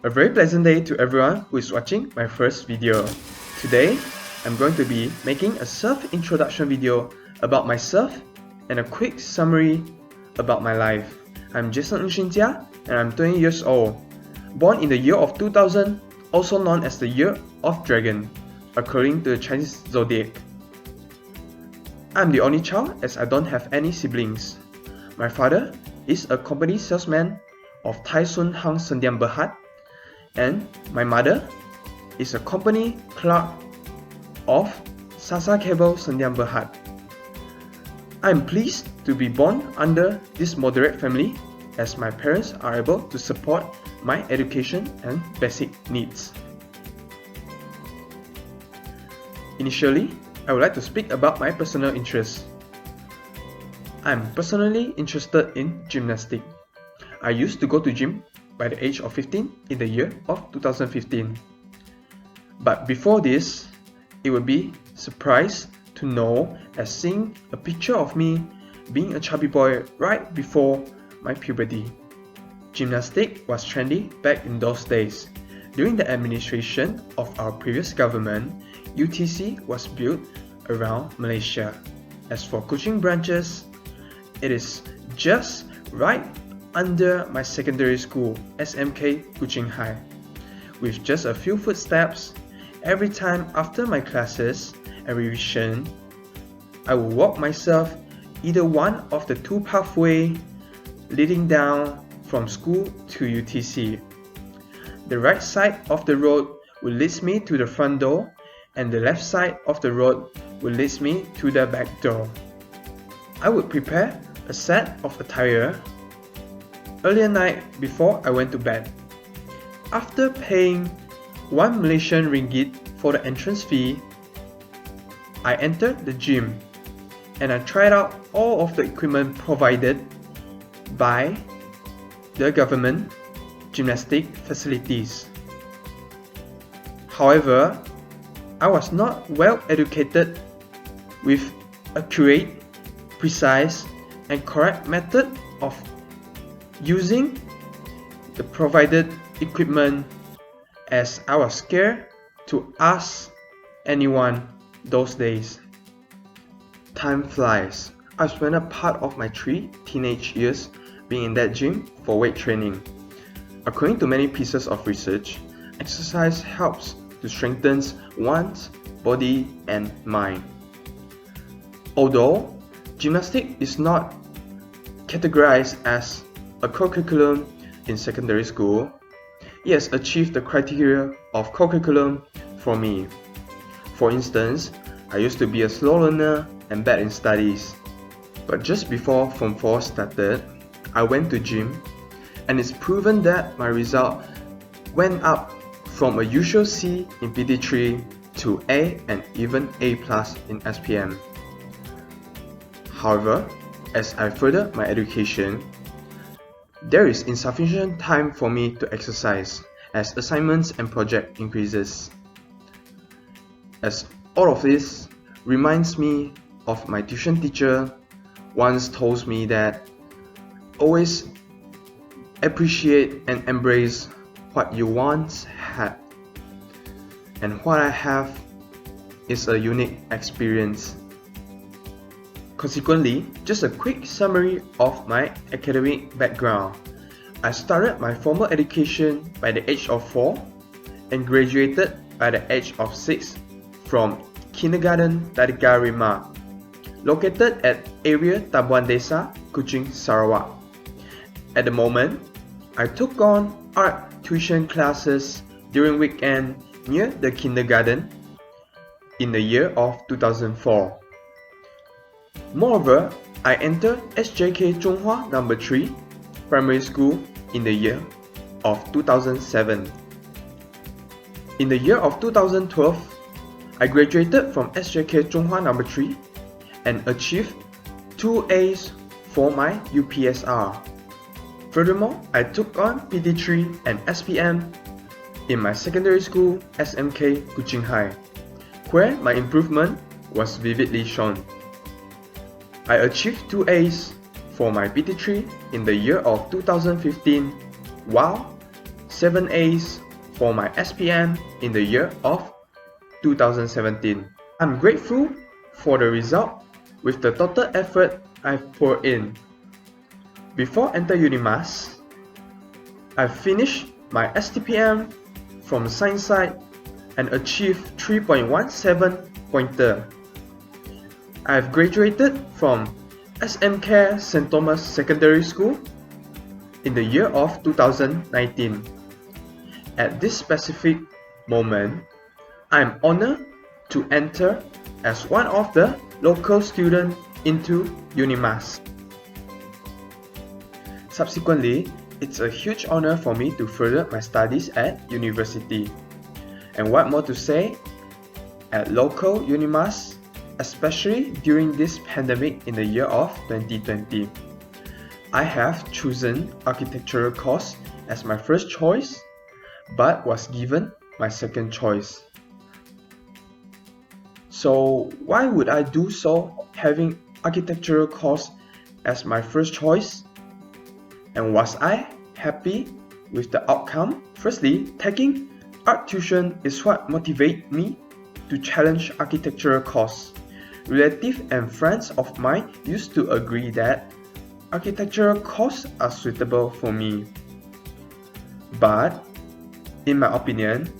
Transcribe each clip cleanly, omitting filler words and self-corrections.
A very pleasant day to everyone who is watching my first video. Today, I'm going to be making a self-introduction video about myself and a quick summary about my life. I'm Jason Xinjia and I'm 20 years old. Born in the year of 2000, also known as the Year of Dragon, according to the Chinese zodiac. I'm the only child as I don't have any siblings. My father is a company salesman of Tai Sun Hang Sendian Berhad, and my mother is a company clerk of Sasa Cable Sendian Berhad. I'm pleased to be born under this moderate family as my parents are able to support my education and basic needs. Initially, I would like to speak about my personal interests. I'm personally interested in gymnastics. I used to go to gym by the age of 15 in the year of 2015. But before this, it would be surprised to know as seeing a picture of me being a chubby boy right before my puberty. Gymnastics was trendy back in those days. During the administration of our previous government, UTC was built around Malaysia. As for coaching branches, it is just right under my secondary school, SMK Kuching High. With just a few footsteps, every time after my classes and revision, I will walk myself either one of the two pathways leading down from school to UTC. The right side of the road will lead me to the front door, and the left side of the road will lead me to the back door. I would prepare a set of attire earlier night before I went to bed. After paying 1 Malaysian ringgit for the entrance fee, I entered the gym and I tried out all of the equipment provided by the government gymnastic facilities. However, I was not well educated with accurate, precise, and correct method of using the provided equipment, as I was scared to ask anyone those days. Time flies. I spent a part of my 3 teenage years being in that gym for weight training. According to many pieces of research, exercise helps to strengthen one's body and mind. Although gymnastics is not categorized as a co-curriculum in secondary school, it has achieved the criteria of co-curriculum for me. For instance, I used to be a slow learner and bad in studies. But just before Form 4 started, I went to gym, and it's proven that my result went up from a usual C in PT3 to A and even A+ in SPM. However, as I further my education, there is insufficient time for me to exercise as assignments and project increases. As all of this reminds me of my tuition teacher once told me that always appreciate and embrace what you once had. And what I have is a unique experience. Consequently, just a quick summary of my academic background. I started my formal education by the age of 4 and graduated by the age of 6 from Kindergarten Tadika Rima, located at area Tabuan Desa, Kuching, Sarawak. At the moment, I took on art tuition classes during weekend near the kindergarten in the year of 2004. Moreover, I entered SJK Zhonghua No. 3 primary school in the year of 2007. In the year of 2012, I graduated from SJK Zhonghua No. 3 and achieved 2 A's for my UPSR. Furthermore, I took on PT3 and SPM in my secondary school SMK Kuching High, where my improvement was vividly shown. I achieved 2 A's for my PT3 in the year of 2015, while 7 A's for my SPM in the year of 2017. I'm grateful for the result with the total effort I've poured in. Before enter UNIMAS, I finished my STPM from science side and achieved 3.17 pointer. I've graduated from SM Care St. Thomas Secondary School in the year of 2019. At this specific moment, I'm honored to enter as one of the local students into UNIMAS. Subsequently, it's a huge honor for me to further my studies at university. And what more to say, at local UNIMAS, especially during this pandemic in the year of 2020. I have chosen architectural course as my first choice, but was given my second choice. So why would I do so having architectural course as my first choice? And was I happy with the outcome? Firstly, taking art tuition is what motivates me to challenge architectural course. Relatives and friends of mine used to agree that architectural courses are suitable for me. But, in my opinion,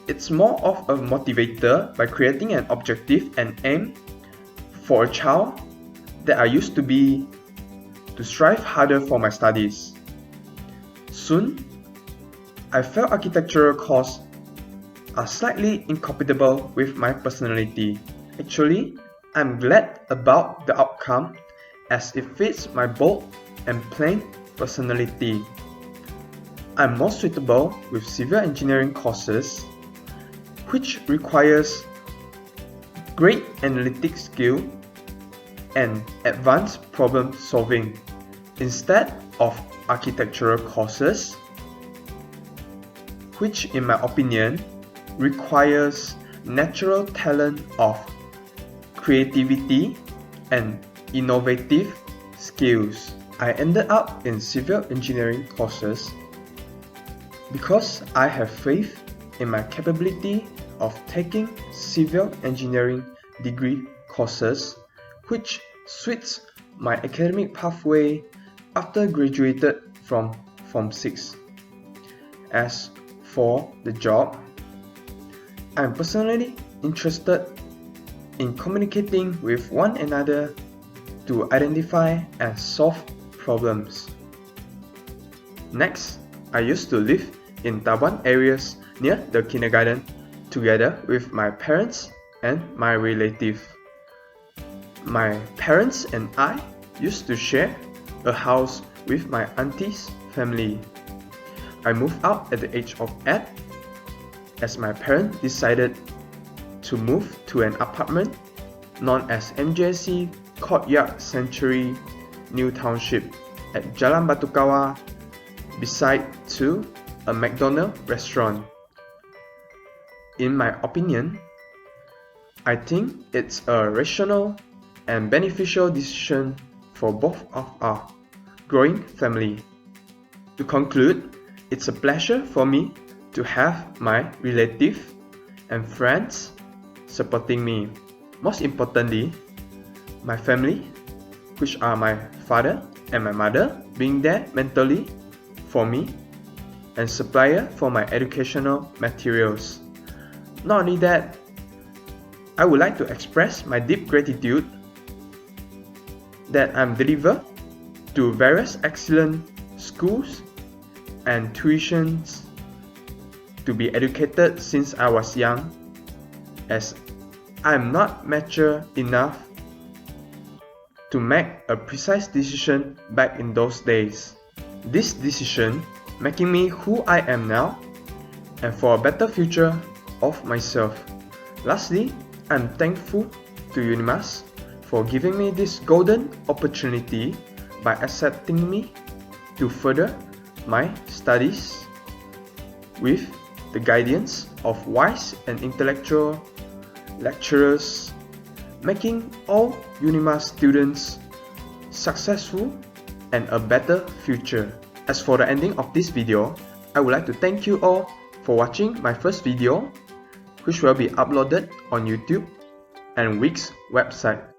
it's more of a motivator by creating an objective and aim for a child that I used to be to strive harder for my studies. Soon, I felt architectural courses are slightly incompatible with my personality. Actually, I'm glad about the outcome as it fits my bold and plain personality. I'm more suitable with civil engineering courses, which requires great analytic skill and advanced problem solving, instead of architectural courses, which in my opinion requires natural talent of creativity and innovative skills. I ended up in civil engineering courses because I have faith in my capability of taking civil engineering degree courses, which suits my academic pathway after graduated from Form 6. As for the job, I'm personally interested in communicating with one another to identify and solve problems. Next, I used to live in Taban areas near the kindergarten together with my parents and my relatives. My parents and I used to share a house with my auntie's family. I moved out at the age of 8 as my parents decided to move to an apartment known as MJC Courtyard Sanctuary New Township at Jalan Batukawa beside to a McDonald's restaurant. In my opinion, I think it's a rational and beneficial decision for both of our growing family. To conclude, it's a pleasure for me to have my relatives and friends supporting me. Most importantly, my family, which are my father and my mother, being there mentally for me and supplier for my educational materials. Not only that, I would like to express my deep gratitude that I'm delivered to various excellent schools and tuitions to be educated since I was young, as I'm not mature enough to make a precise decision back in those days. This decision making me who I am now and for a better future of myself. Lastly, I'm thankful to UNIMAS for giving me this golden opportunity by accepting me to further my studies with the guidance of wise and intellectual lecturers, making all UNIMAS students successful and a better future. As for the ending of this video, I would like to thank you all for watching my first video, which will be uploaded on YouTube and Wix website.